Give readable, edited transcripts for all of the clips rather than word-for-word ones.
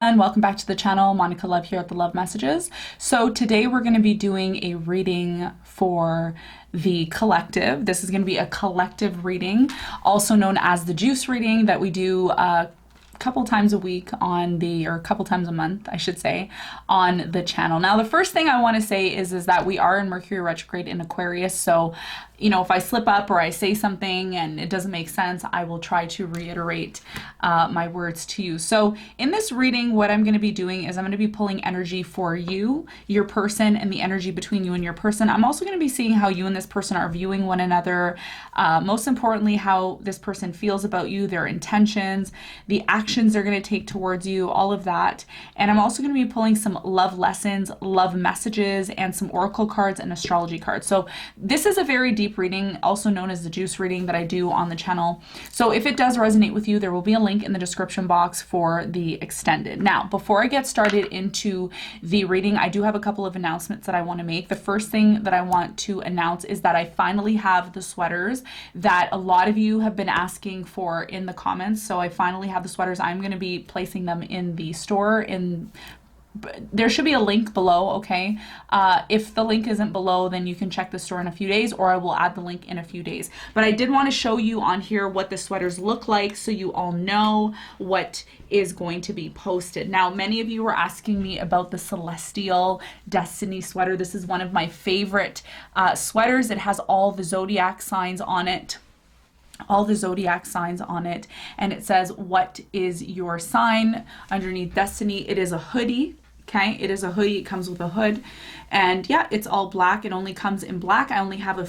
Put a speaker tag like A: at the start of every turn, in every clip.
A: And welcome back to the channel. Monica Love here at the Love Messages. So today we're going to be doing a reading for the collective. This is going to be a collective reading, also known as the juice reading that we do couple times a week or a couple times a month, I should say, on the channel. Now, the first thing I want to say is that we are in Mercury retrograde in Aquarius. So, you know, if I slip up or I say something and it doesn't make sense, I will try to reiterate my words to you. So in this reading, what I'm going to be doing is I'm going to be pulling energy for you, your person, and the energy between you and your person. I'm also going to be seeing how you and this person are viewing one another. Most importantly, how this person feels about you, their intentions, the actions they're going to take towards you, all of that. And I'm also going to be pulling some love lessons, love messages, and some oracle cards and astrology cards. So this is a very deep reading, also known as the juice reading, that I do on the channel. So if it does resonate with you, there will be a link in the description box for the extended. Now, before I get started into the reading, I do have a couple of announcements that I want to make. The first thing that I want to announce is that I finally have the sweaters that a lot of you have been asking for in the comments. So I finally have the sweaters. I'm going to be placing them in the store. There should be a link below, okay? If the link isn't below, then you can check the store in a few days, or I will add the link in a few days. But I did want to show you on here what the sweaters look like so you all know what is going to be posted. Now, many of you were asking me about the Celestial Destiny sweater. This is one of my favorite sweaters. It has all the zodiac signs on it. And it says, what is your sign? Underneath Destiny, it is a hoodie. Okay, it is a hoodie. It comes with a hood, and yeah, it's all black. It only comes in black. I only have a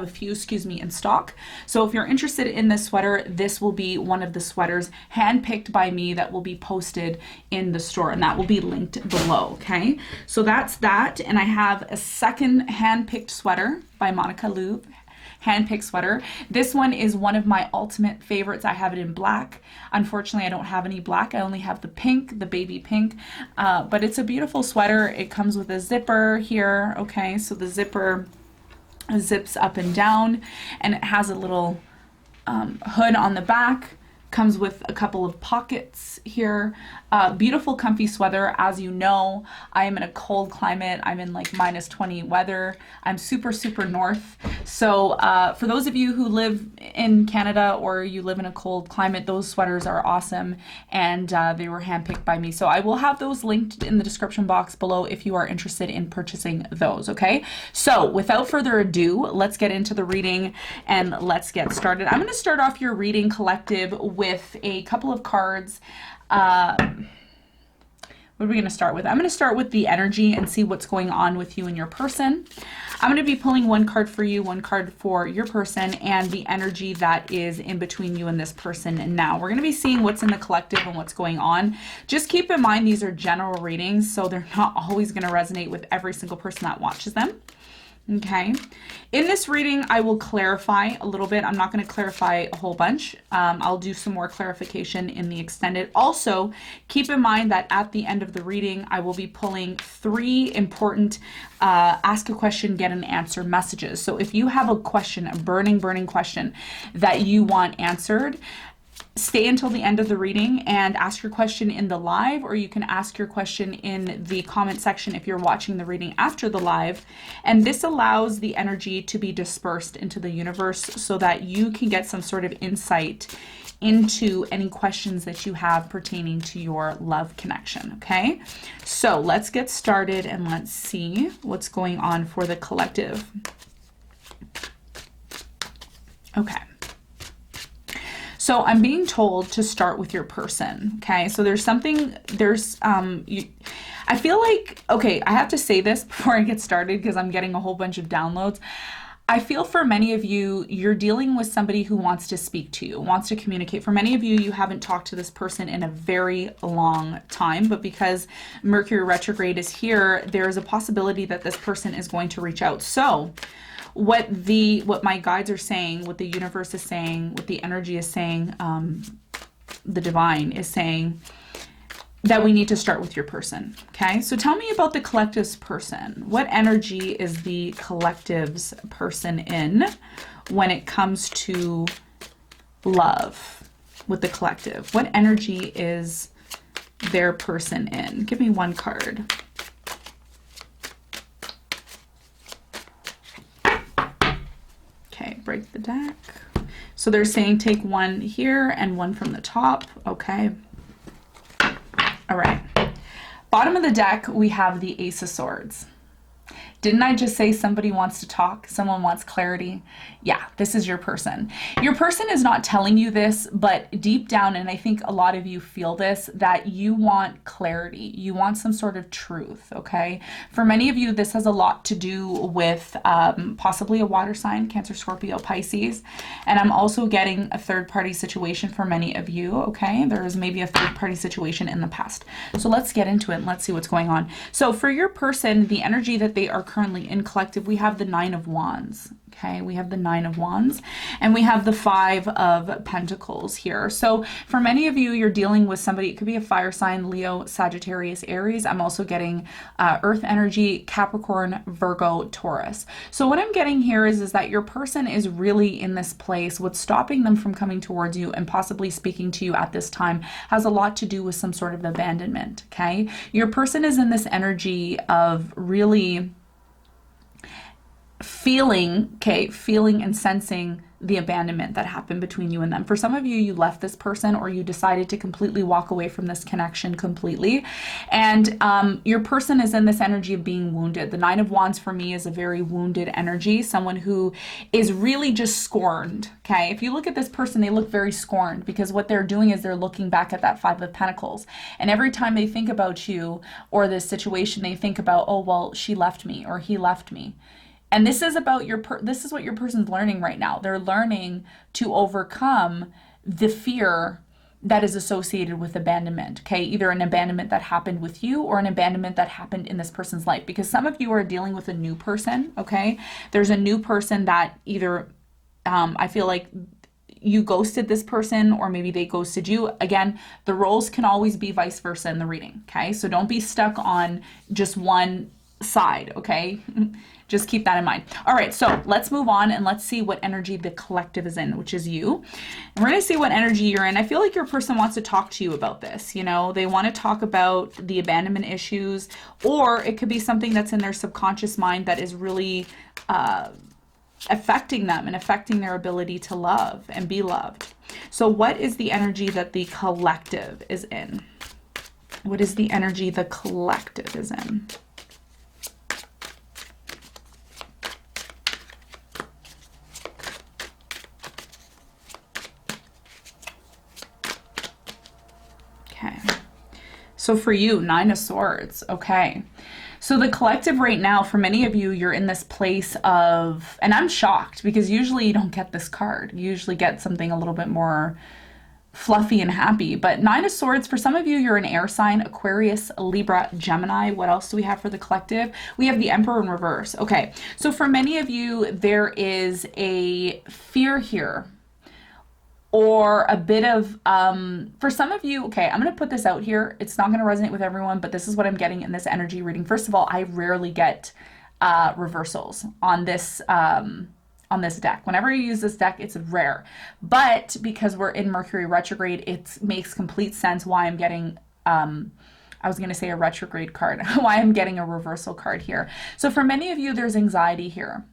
A: few, in stock. So if you're interested in this sweater, this will be one of the sweaters handpicked by me that will be posted in the store, and that will be linked below. Okay, so that's that, and I have a second handpicked sweater by Monica Love. Handpicked sweater. This one is one of my ultimate favorites. I have it in black. Unfortunately, I don't have any black. I only have the pink, the baby pink, but it's a beautiful sweater. It comes with a zipper here. Okay, so the zipper zips up and down, and it has a little hood on the back. Comes with a couple of pockets here. Beautiful comfy sweater. As you know, I am in a cold climate. I'm in like -20 weather. I'm super north. So for those of you who live in Canada or you live in a cold climate, those sweaters are awesome, and they were handpicked by me. So I will have those linked in the description box below if you are interested in purchasing those, okay? So without further ado, let's get into the reading and let's get started. I'm going to start off your reading collective with a couple of cards. What are we going to start with? I'm going to start with the energy and see what's going on with you and your person. I'm going to be pulling one card for you, one card for your person, and the energy that is in between you and this person. And now we're going to be seeing what's in the collective and what's going on. Just keep in mind these are general readings, so they're not always going to resonate with every single person that watches them. Okay, in this reading, I will clarify a little bit. I'm not going to clarify a whole bunch. I'll do some more clarification in the extended. Also, keep in mind that at the end of the reading, I will be pulling 3 important ask a question, get an answer messages. So if you have a question, a burning question that you want answered, stay until the end of the reading and ask your question in the live, or you can ask your question in the comment section if you're watching the reading after the live. And this allows the energy to be dispersed into the universe so that you can get some sort of insight into any questions that you have pertaining to your love connection. Okay, so let's get started and let's see what's going on for the collective. Okay. So I'm being told to start with your person, okay? So I feel like, okay, I have to say this before I get started because I'm getting a whole bunch of downloads. I feel for many of you, you're dealing with somebody who wants to speak to you, wants to communicate. For many of you, you haven't talked to this person in a very long time, but because Mercury retrograde is here, there is a possibility that this person is going to reach out. So what my guides are saying, what the universe is saying, what the energy is saying, the divine is saying, that we need to start with your person. Okay, so tell me about the collective's person. What energy is the collective's person in when it comes to love with the collective? What energy is their person in? Give me one card. Okay, break the deck. So they're saying take one here and one from the top. Okay. All right. Bottom of the deck, we have the Ace of Swords. Didn't I just say somebody wants to talk? Someone wants clarity? Yeah, this is your person. Your person is not telling you this, but deep down, and I think a lot of you feel this, that you want clarity. You want some sort of truth, okay? For many of you, this has a lot to do with possibly a water sign, Cancer, Scorpio, Pisces. And I'm also getting a third-party situation for many of you, okay? There is maybe a third-party situation in the past. So let's get into it and let's see what's going on. So for your person, the energy that they are currently in collective, we have the Nine of Wands. Okay, we have the Nine of Wands and we have the Five of Pentacles here. So for many of you, you're dealing with somebody, it could be a fire sign, Leo, Sagittarius, Aries. I'm also getting Earth energy, Capricorn, Virgo, Taurus. So what I'm getting here is that your person is really in this place. What's stopping them from coming towards you and possibly speaking to you at this time has a lot to do with some sort of abandonment, okay? Your person is in this energy of really feeling and sensing the abandonment that happened between you and them. For some of you, you left this person or you decided to completely walk away from this connection completely. And your person is in this energy of being wounded. The Nine of Wands for me is a very wounded energy, someone who is really just scorned, okay? If you look at this person, they look very scorned because what they're doing is they're looking back at that Five of Pentacles. And every time they think about you or this situation, they think about, oh, well, she left me or he left me. And this is about this is what your person's learning right now. They're learning to overcome the fear that is associated with abandonment, okay? Either an abandonment that happened with you or an abandonment that happened in this person's life. Because some of you are dealing with a new person, okay? There's a new person that either, I feel like you ghosted this person or maybe they ghosted you. Again, the roles can always be vice versa in the reading, okay? So don't be stuck on just one side, okay? Just keep that in mind. All right, so let's move on and let's see what energy the collective is in, which is you. And we're going to see what energy you're in. I feel like your person wants to talk to you about this. You know, they want to talk about the abandonment issues, or it could be something that's in their subconscious mind that is really affecting them and affecting their ability to love and be loved. So what is the energy that the collective is in? What is the energy the collective is in? So for you, Nine of Swords, okay. So the collective right now, for many of you, you're in this place of, and I'm shocked because usually you don't get this card. You usually get something a little bit more fluffy and happy. But Nine of Swords, for some of you, you're an air sign, Aquarius, Libra, Gemini. What else do we have for the collective? We have the Emperor in reverse. Okay, so for many of you, there is a fear here, or a bit of, for some of you, okay, I'm going to put this out here. It's not going to resonate with everyone, but this is what I'm getting in this energy reading. First of all, I rarely get reversals on this deck. Whenever you use this deck, it's rare. But because we're in Mercury retrograde, it makes complete sense why I'm getting, I was going to say a retrograde card, why I'm getting a reversal card here. So for many of you, there's anxiety here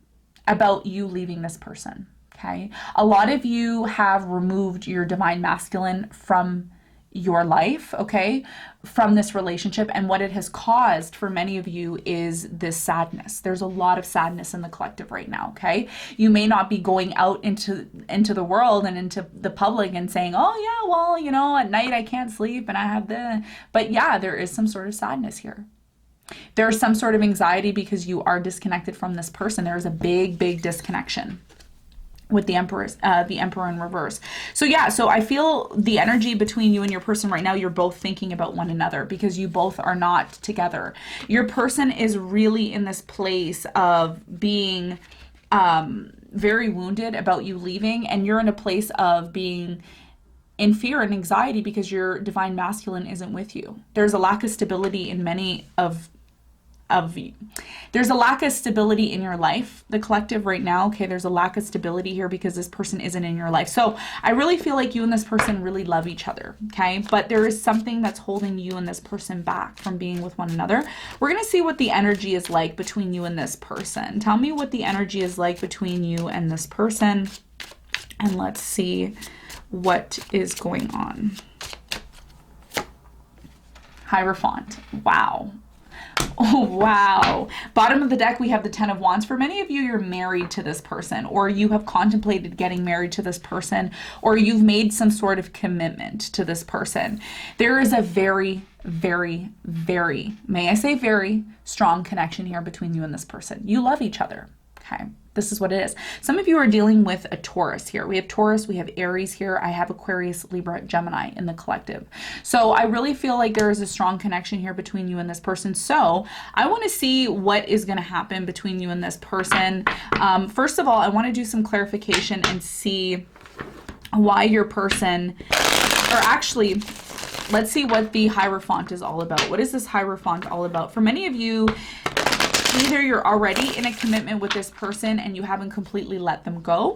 A: about you leaving this person. Okay, a lot of you have removed your divine masculine from your life, okay, from this relationship, and what it has caused for many of you is this sadness. There's a lot of sadness in the collective right now, okay? You may not be going out into the world and into the public and saying, oh yeah, well, you know, at night I can't sleep and I have the, but yeah, there is some sort of sadness here. There's some sort of anxiety because you are disconnected from this person. There's a big, big disconnection with the Emperor in reverse. So yeah, so I feel the energy between you and your person right now, you're both thinking about one another because you both are not together. Your person is really in this place of being very wounded about you leaving, and you're in a place of being in fear and anxiety because your divine masculine isn't with you. There's a lack of stability in many of there's a lack of stability in your life, the collective right now. Okay, there's a lack of stability here because this person isn't in your life. So I really feel like you and this person really love each other. Okay, but there is something that's holding you and this person back from being with one another. We're going to see what the energy is like between you and this person. Tell me what the energy is like between you and this person, and let's see what is going on. Hierophant. Wow. Oh, wow. Bottom of the deck, we have the Ten of Wands. For many of you, you're married to this person, or you have contemplated getting married to this person, or you've made some sort of commitment to this person. There is a very, very, very, may I say very strong connection here between you and this person. You love each other. Okay. This is what it is. Some of you are dealing with a Taurus here. We have Taurus, we have Aries here. I have Aquarius, Libra, Gemini in the collective. So I really feel like there is a strong connection here between you and this person. So I want to see what is going to happen between you and this person. First of all, I want to do some clarification and see why your person, or actually, let's see what the Hierophant is all about. What is this Hierophant all about? For many of you, either you're already in a commitment with this person and you haven't completely let them go.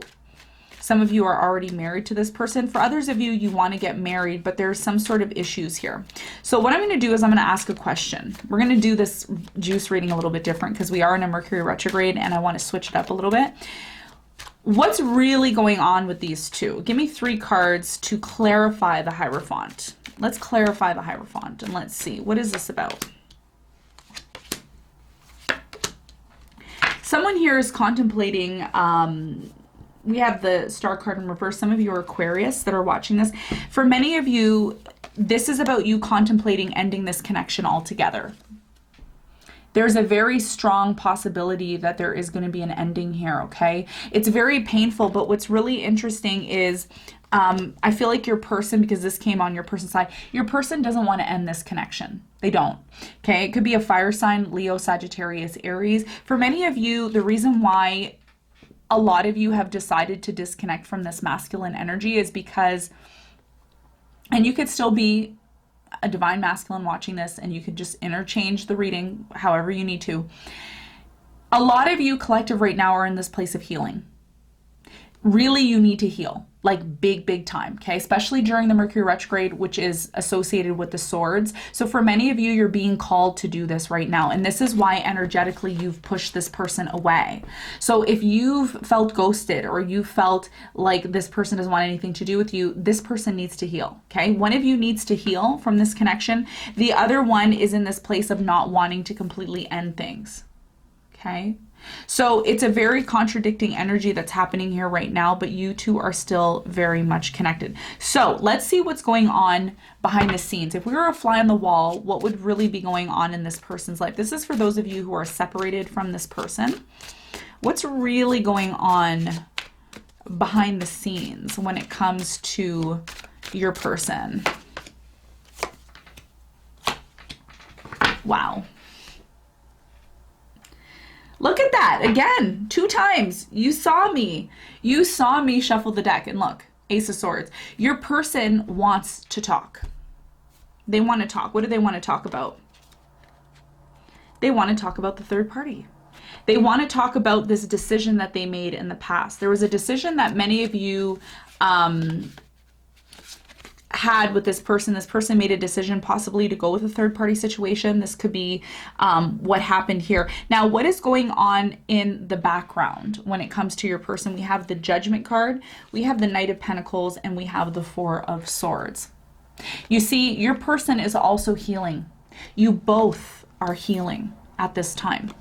A: Some of you are already married to this person. For others of you, you want to get married, but there's some sort of issues here. So what I'm going to do is I'm going to ask a question. We're going to do this juice reading a little bit different because we are in a Mercury retrograde and I want to switch it up a little bit. What's really going on with these two? Give me 3 cards to clarify the Hierophant. Let's clarify the Hierophant and let's see. What is this about? Someone here is contemplating, we have the Star card in reverse. Some of you are Aquarius that are watching this. For many of you, this is about you contemplating ending this connection altogether. There's a very strong possibility that there is going to be an ending here, okay? It's very painful, but what's really interesting is I feel like your person, because this came on your person's side, your person doesn't want to end this connection. They don't. Okay, it could be a fire sign, Leo, Sagittarius, Aries. For many of you, the reason why a lot of you have decided to disconnect from this masculine energy is because, and you could still be a divine masculine watching this, and you could just interchange the reading however you need to. A lot of you collective right now are in this place of healing. Really, you need to heal, like big time, okay? Especially during the Mercury retrograde, which is associated with the swords. So for many of you, you're being called to do this right now. And this is why energetically you've pushed this person away. So if you've felt ghosted or you felt like this person doesn't want anything to do with you, this person needs to heal, okay? One of you needs to heal from this connection. The other one is in this place of not wanting to completely end things, okay? So it's a very contradicting energy that's happening here right now, but you two are still very much connected. So let's see what's going on behind the scenes. If we were a fly on the wall, what would really be going on in this person's life? This is for those of you who are separated from this person. What's really going on behind the scenes when it comes to your person? Wow. Look at that. Again, 2 times. You saw me. You saw me shuffle the deck. And look, Ace of Swords. Your person wants to talk. They want to talk. What do they want to talk about? They want to talk about the third party. They want to talk about this decision that they made in the past. There was a decision that many of you had with this person. This person made a decision possibly to go with a third party situation. This could be what happened here. Now, what is going on in the background when it comes to your person? We have the Judgment card, we have the Knight of Pentacles, and we have the Four of Swords. You see, your person is also healing. You both are healing at this time.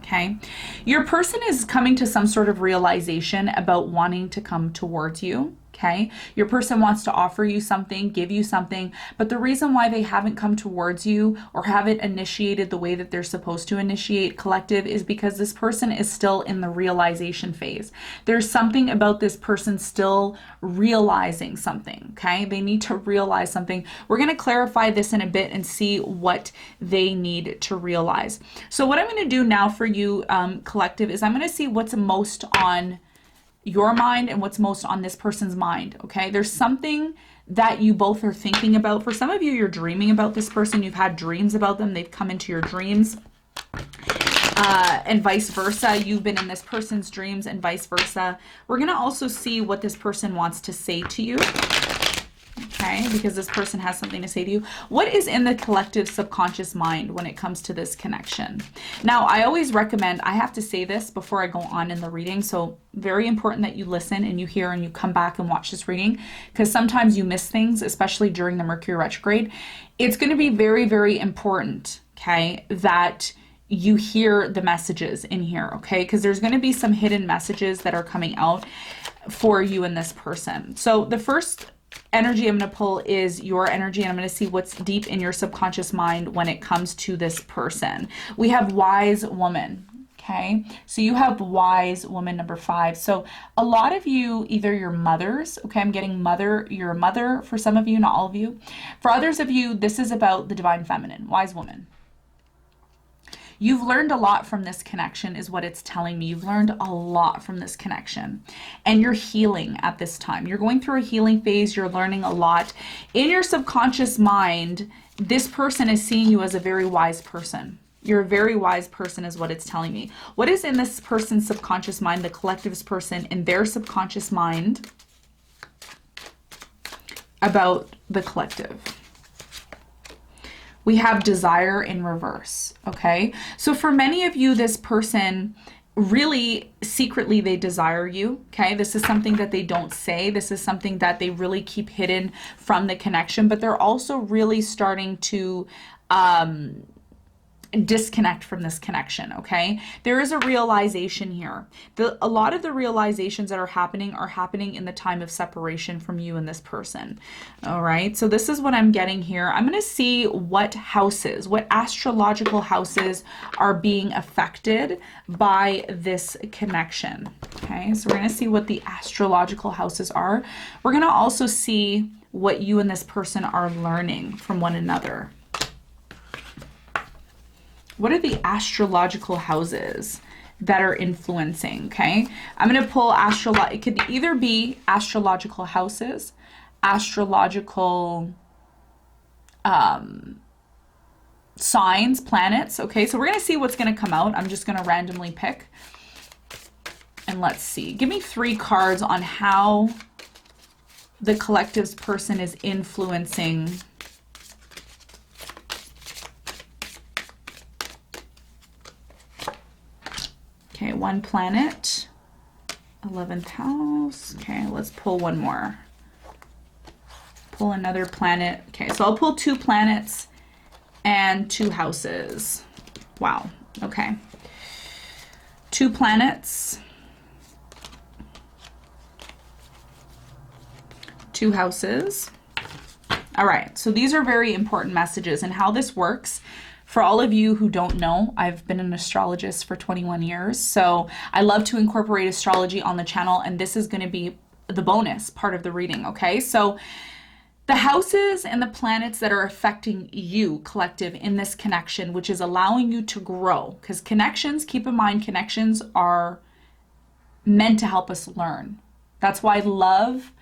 A: Okay, your person is coming to some sort of realization about wanting to come towards you. Okay, your person wants to offer you something, give you something, but the reason why they haven't come towards you or haven't initiated the way that they're supposed to initiate collective is because this person is still in the realization phase. There's something about this person still realizing something, okay? They need to realize something. We're going to clarify this in a bit and see what they need to realize. So what I'm going to do now for you, collective, is I'm going to see what's most on your mind and what's most on this person's mind, okay? There's something that you both are thinking about. For some of you, you're dreaming about this person. You've had dreams about them. They've come into your dreams. and vice versa. You've been in this person's dreams and vice versa. We're going to also see what this person wants to say to you. Okay, because this person has something to say to you. What is in the collective subconscious mind when it comes to this connection? Now, I always recommend, I have to say this before I go on in the reading, so very important that you listen and you hear and you come back and watch this reading, because sometimes you miss things, especially during the Mercury retrograde. It's going to be very, very important, okay, that you hear the messages in here, okay, because there's going to be some hidden messages that are coming out for you and this person. So the first energy I'm going to pull is your energy, and I'm going to see what's deep in your subconscious mind when it comes to this person. We have wise woman. Okay, so you have wise woman number 5. So a lot of you, either your mothers, okay, I'm getting mother, you're a mother for some of you, not all of you. For others of you, this is about the divine feminine, wise woman. You've learned a lot from this connection is what it's telling me. You've learned a lot from this connection, and you're healing at this time. You're going through a healing phase. You're learning a lot. In your subconscious mind, this person is seeing you as a very wise person. You're a very wise person is what it's telling me. What is in this person's subconscious mind, the collective's person in their subconscious mind about the collective? We have desire in reverse, okay? So for many of you, this person really secretly, they desire you, okay? This is something that they don't say. This is something that they really keep hidden from the connection, but they're also really starting to disconnect from this connection, okay? There is a realization here. A lot of the realizations that are happening in the time of separation from you and this person, all right? So this is what I'm getting here. I'm going to see what houses, what astrological houses are being affected by this connection, okay? So we're going to see what the astrological houses are. We're going to also see what you and this person are learning from one another. What are the astrological houses that are influencing, okay? I'm going to pull it could either be astrological houses, astrological signs, planets, okay? So we're going to see what's going to come out. I'm just going to randomly pick. And let's see. Give me 3 cards on how the collective's person is influencing okay, 1 planet, 11th house. Okay, let's pull one more. Pull another planet. Okay, so I'll pull 2 planets and 2 houses. Wow, okay. 2 planets, 2 houses. All right, so these are very important messages, and how this works. For all of you who don't know, I've been an astrologist for 21 years, so I love to incorporate astrology on the channel, and this is going to be the bonus part of the reading, okay? So the houses and the planets that are affecting you, collective, in this connection, which is allowing you to grow, because connections, keep in mind, connections are meant to help us learn. That's why love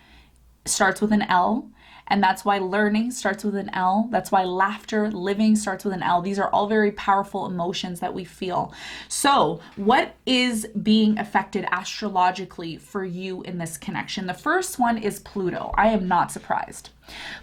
A: starts with an L. And that's why learning starts with an L. That's why laughter, living starts with an L. These are all very powerful emotions that we feel. So what is being affected astrologically for you in this connection? The first one is Pluto. I am not surprised.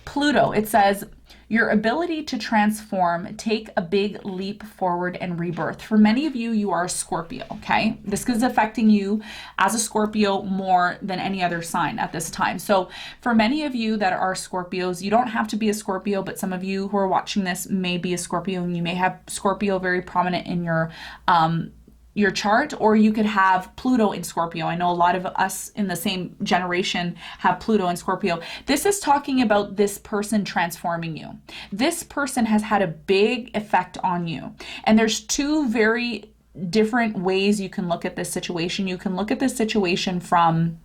A: Pluto, it says, your ability to transform, take a big leap forward and rebirth. For many of you, you are a Scorpio, okay? This is affecting you as a Scorpio more than any other sign at this time. So for many of you that are Scorpios, you don't have to be a Scorpio, but some of you who are watching this may be a Scorpio, and you may have Scorpio very prominent in your chart, or you could have Pluto in Scorpio. I know a lot of us in the same generation have Pluto in Scorpio. This is talking about this person transforming you. This person has had a big effect on you. And there's 2 very different ways you can look at this situation. You can look at this situation from,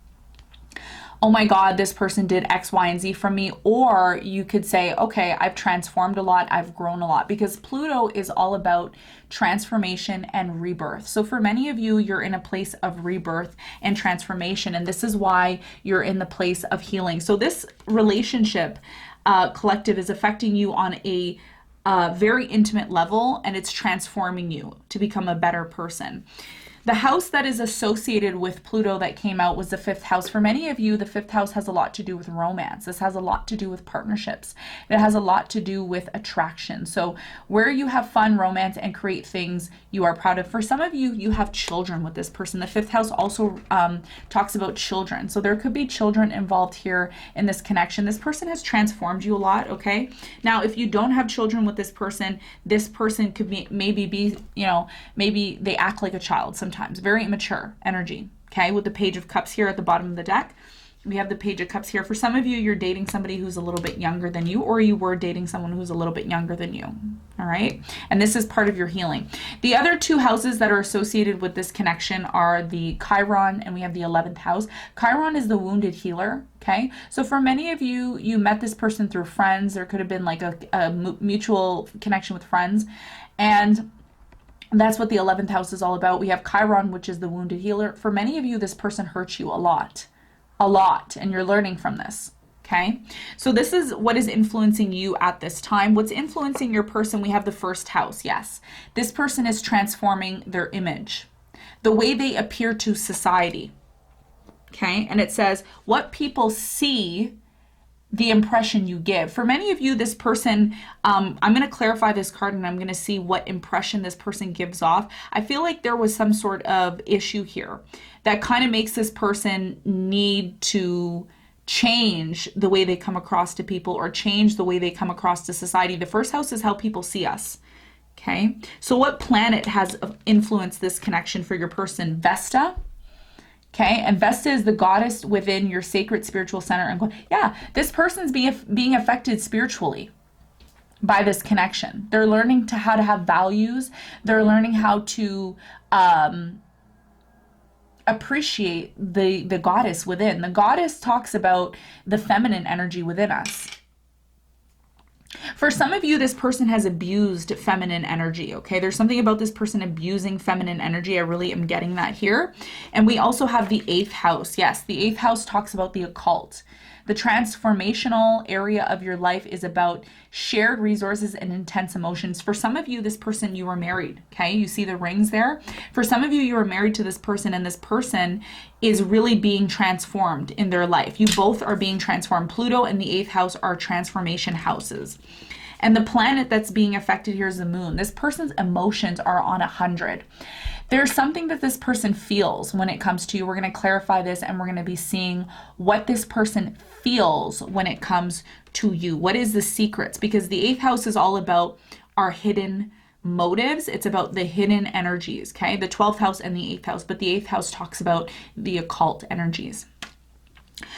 A: oh my God, this person did X, Y, and Z from me. Or you could say, okay, I've transformed a lot, I've grown a lot, because Pluto is all about transformation and rebirth. So for many of you, you're in a place of rebirth and transformation, and this is why you're in the place of healing. So this relationship collective is affecting you on a very intimate level, and it's transforming you to become a better person. The house that is associated with Pluto that came out was the 5th house. For many of you, the 5th house has a lot to do with romance. This has a lot to do with partnerships. It has a lot to do with attraction. So where you have fun, romance, and create things you are proud of. For some of you, you have children with this person. The 5th house also talks about children. So there could be children involved here in this connection. This person has transformed you a lot, okay? Now, if you don't have children with this person could be, maybe be, you know, maybe they act like a child sometimes. Very immature energy, okay? With the Page of Cups here at the bottom of the deck, we have the Page of Cups here. For some of you, you're dating somebody who's a little bit younger than you, or you were dating someone who's a little bit younger than you, all right? And this is part of your healing. The other 2 houses that are associated with this connection are the Chiron, and we have the 11th house. Chiron is the wounded healer, okay? So for many of you, you met this person through friends. There could have been like a mutual connection with friends, and that's what the 11th house is all about. We have Chiron, which is the wounded healer. For many of you, this person hurts you a lot, and you're learning from this, okay? So this is what is influencing you at this time. What's influencing your person? We have the 1st house, yes. This person is transforming their image, the way they appear to society, okay? And it says, what people see, the impression you give. For many of you, this person, I'm going to clarify this card and I'm going to see what impression this person gives off. I feel like there was some sort of issue here that kind of makes this person need to change the way they come across to people, or change the way they come across to society. The 1st house is how people see us. Okay. So what planet has influenced this connection for your person? Vesta. Okay, and Vesta is the goddess within your sacred spiritual center. And yeah, this person's being affected spiritually by this connection. They're learning how to have values. They're learning how to appreciate the goddess within. The goddess talks about the feminine energy within us. For some of you, this person has abused feminine energy, okay? There's something about this person abusing feminine energy. I really am getting that here. And we also have the 8th house. Yes, the 8th house talks about the occult. The transformational area of your life is about shared resources and intense emotions. For some of you, this person, you were married, okay? You see the rings there? For some of you, you were married to this person, and this person is really being transformed in their life. You both are being transformed. Pluto and the 8th house are transformation houses. And the planet that's being affected here is the moon. This person's emotions are on 100. There's something that this person feels when it comes to you. We're going to clarify this, and we're going to be seeing what this person feels when it comes to you. What is the secrets? Because the 8th house is all about our hidden motives. It's about the hidden energies, okay? The 12th house and the 8th house, but the 8th house talks about the occult energies.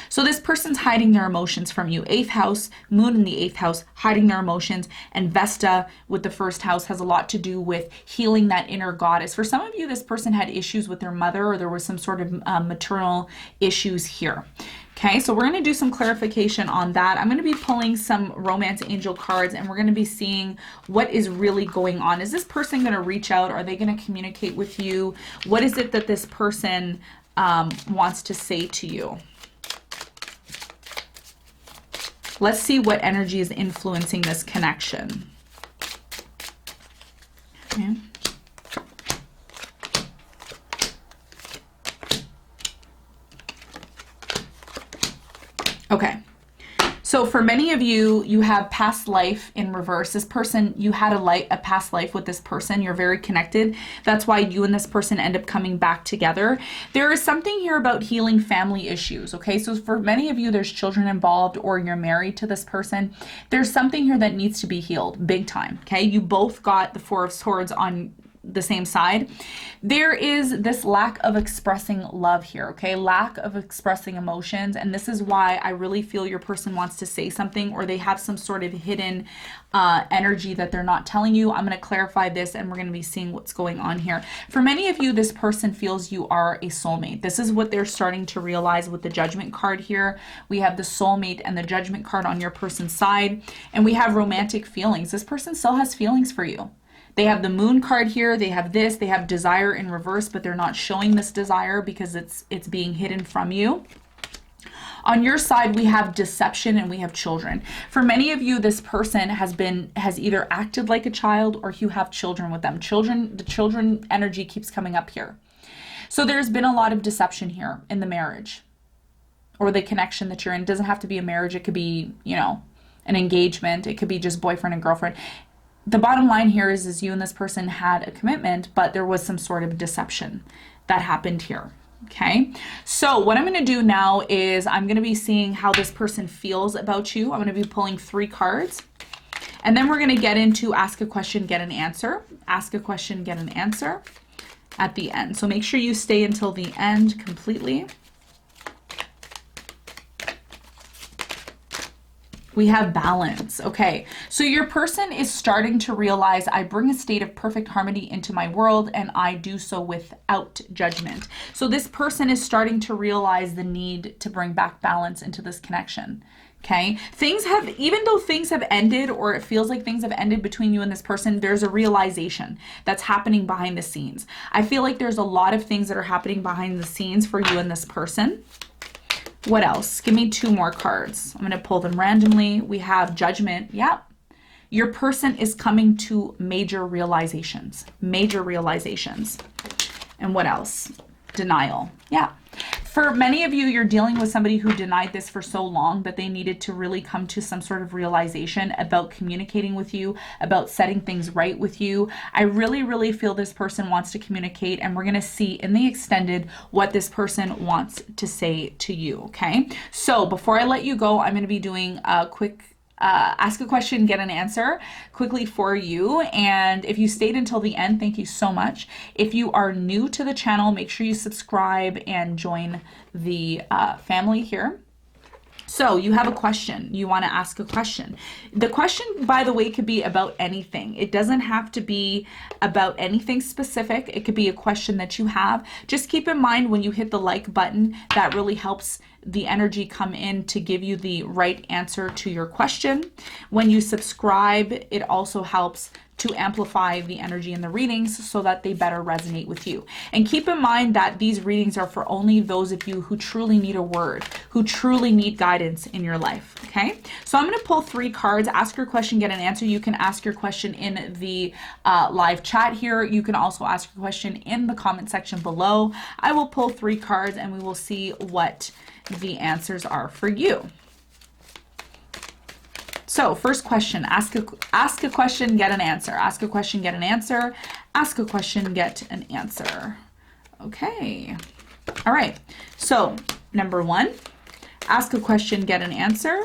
A: So this person's hiding their emotions from you. 8th house, moon in the 8th house, hiding their emotions. And Vesta with the 1st house has a lot to do with healing that inner goddess. For some of you, this person had issues with their mother, or there was some sort of maternal issues here. Okay, so we're going to do some clarification on that. I'm going to be pulling some romance angel cards, and we're going to be seeing what is really going on. Is this person going to reach out? Are they going to communicate with you? What is it that this person wants to say to you? Let's see what energy is influencing this connection. Okay. Okay. So for many of you, you have past life in reverse. This person, you had a past life with this person. You're very connected. That's why you and this person end up coming back together. There is something here about healing family issues, okay? So for many of you, there's children involved, or you're married to this person. There's something here that needs to be healed big time, okay? You both got the 4 of Swords on the same side. There is this lack of expressing love here, okay? Lack of expressing emotions. And this is why I really feel your person wants to say something, or they have some sort of hidden energy that they're not telling you. I'm going to clarify this, and we're going to be seeing what's going on here. For many of you, this person feels you are a soulmate. This is what they're starting to realize with the Judgment card here. We have the soulmate and the Judgment card on your person's side, and we have romantic feelings. This person still has feelings for you. They have the Moon card here. They have this. They have desire in reverse, but they're not showing this desire because it's being hidden from you. On your side, we have deception and we have children. For many of you, this person has either acted like a child or you have children with them. The children energy keeps coming up here. So there's been a lot of deception here in the marriage or the connection that you're in. It doesn't have to be a marriage. It could be, you know, an engagement. It could be just boyfriend and girlfriend. The bottom line here is you and this person had a commitment, but there was some sort of deception that happened here. Okay, so what I'm going to do now is I'm going to be seeing how this person feels about you. I'm going to be pulling 3 cards, and then we're going to get into ask a question, get an answer, ask a question, get an answer at the end. So make sure you stay until the end completely. We have balance. Okay, so your person is starting to realize I bring a state of perfect harmony into my world and I do so without judgment. So this person is starting to realize the need to bring back balance into this connection. Okay, even though things have ended, or it feels like things have ended between you and this person, there's a realization that's happening behind the scenes. I feel like there's a lot of things that are happening behind the scenes for you and this person. What else? Give me 2 more cards. I'm going to pull them randomly. We have judgment. Yep. Your person is coming to major realizations. Major realizations. And what else? Denial. Yeah. For many of you, you're dealing with somebody who denied this for so long that they needed to really come to some sort of realization about communicating with you, about setting things right with you. I really, really feel this person wants to communicate, and we're going to see in the extended what this person wants to say to you, okay? So before I let you go, I'm going to be doing a quick ask a question, get an answer quickly for you. And if you stayed until the end, thank you so much. If you are new to the channel, make sure you subscribe and join the family here. So you have a question, you want to ask a question. The question, by the way, could be about anything. It doesn't have to be about anything specific. It could be a question that you have. Just keep in mind when you hit the like button, that really helps the energy come in to give you the right answer to your question. When you subscribe, it also helps to amplify the energy in the readings so that they better resonate with you. And keep in mind that these readings are for only those of you who truly need a word, who truly need guidance in your life, okay? So I'm gonna pull 3 cards, ask your question, get an answer. You can ask your question in the live chat here. You can also ask your question in the comment section below. I will pull 3 cards and we will see what the answers are for you. So first question, ask a question, get an answer. Ask a question, get an answer. Ask a question, get an answer. Okay. All right. So number 1, ask a question, get an answer.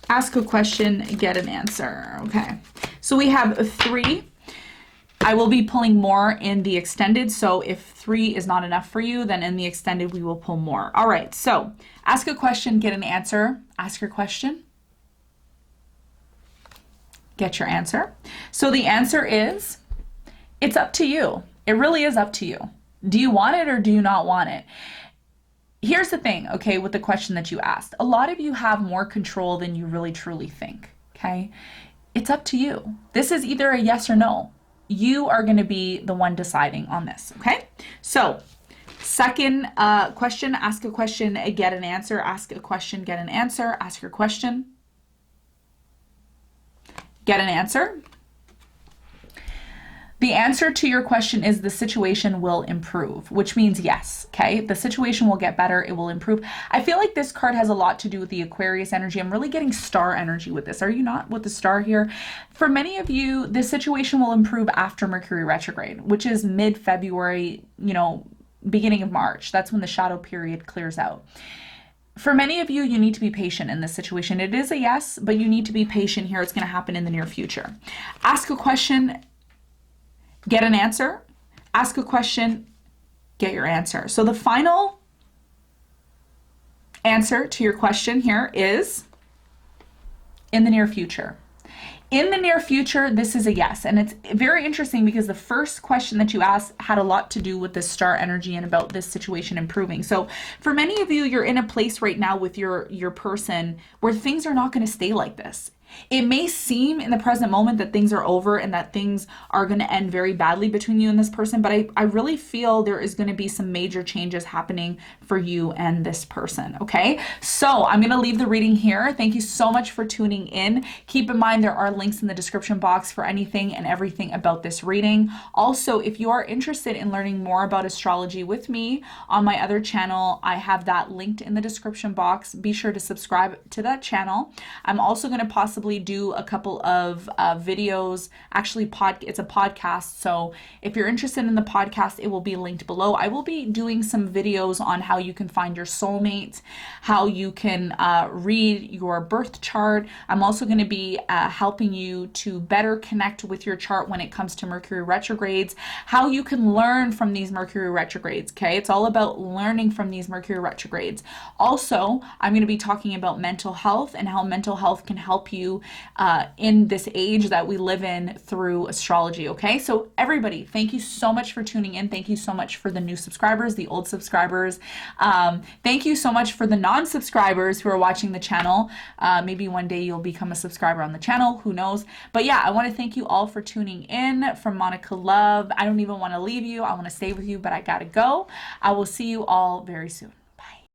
A: Ask a question, get an answer. Okay. So we have 3. I will be pulling more in the extended, so if 3 is not enough for you, then in the extended we will pull more. All right, so ask a question, get an answer. Ask your question, get your answer. So the answer is, it's up to you. It really is up to you. Do you want it or do you not want it? Here's the thing, okay, with the question that you asked. A lot of you have more control than you really truly think, okay? It's up to you. This is either a yes or no. You are going to be the one deciding on this, okay? So second question, ask a question, get an answer. Ask a question, get an answer. Ask your question, get an answer. The answer to your question is the situation will improve, which means yes, okay? The situation will get better, it will improve. I feel like this card has a lot to do with the Aquarius energy. I'm really getting star energy with this. Are you not with the star here? For many of you, the situation will improve after Mercury retrograde, which is mid-February, you know, beginning of March. That's when the shadow period clears out. For many of you, you need to be patient in this situation. It is a yes, but you need to be patient here. It's going to happen in the near future. Ask a question, get an answer. Ask a question, get your answer. So the final answer to your question here is in the near future. In the near future, this is a yes. And it's very interesting because the first question that you asked had a lot to do with the star energy and about this situation improving. So for many of you, you're in a place right now with your person where things are not going to stay like this. It may seem in the present moment that things are over and that things are going to end very badly between you and this person, but I really feel there is going to be some major changes happening for you and this person, okay? So I'm going to leave the reading here. Thank you so much for tuning in. Keep in mind there are links in the description box for anything and everything about this reading. Also, if you are interested in learning more about astrology with me on my other channel, I have that linked in the description box. Be sure to subscribe to that channel. I'm also going to possibly do a couple of videos. Actually, it's a podcast, so if you're interested in the podcast, it will be linked below. I will be doing some videos on how you can find your soulmate, how you can read your birth chart. I'm also going to be helping you to better connect with your chart when it comes to Mercury retrogrades, how you can learn from these Mercury retrogrades, okay? It's all about learning from these Mercury retrogrades. Also, I'm going to be talking about mental health and how mental health can help you in this age that we live in through astrology, okay? So everybody, thank you so much for tuning in. Thank you so much for the new subscribers, the old subscribers. Thank you so much for the non-subscribers who are watching the channel. Maybe one day you'll become a subscriber on the channel, who knows? But yeah, I want to thank you all for tuning in. From Monica Love, I don't even want to leave you. I want to stay with you, but I gotta go. I will see you all very soon.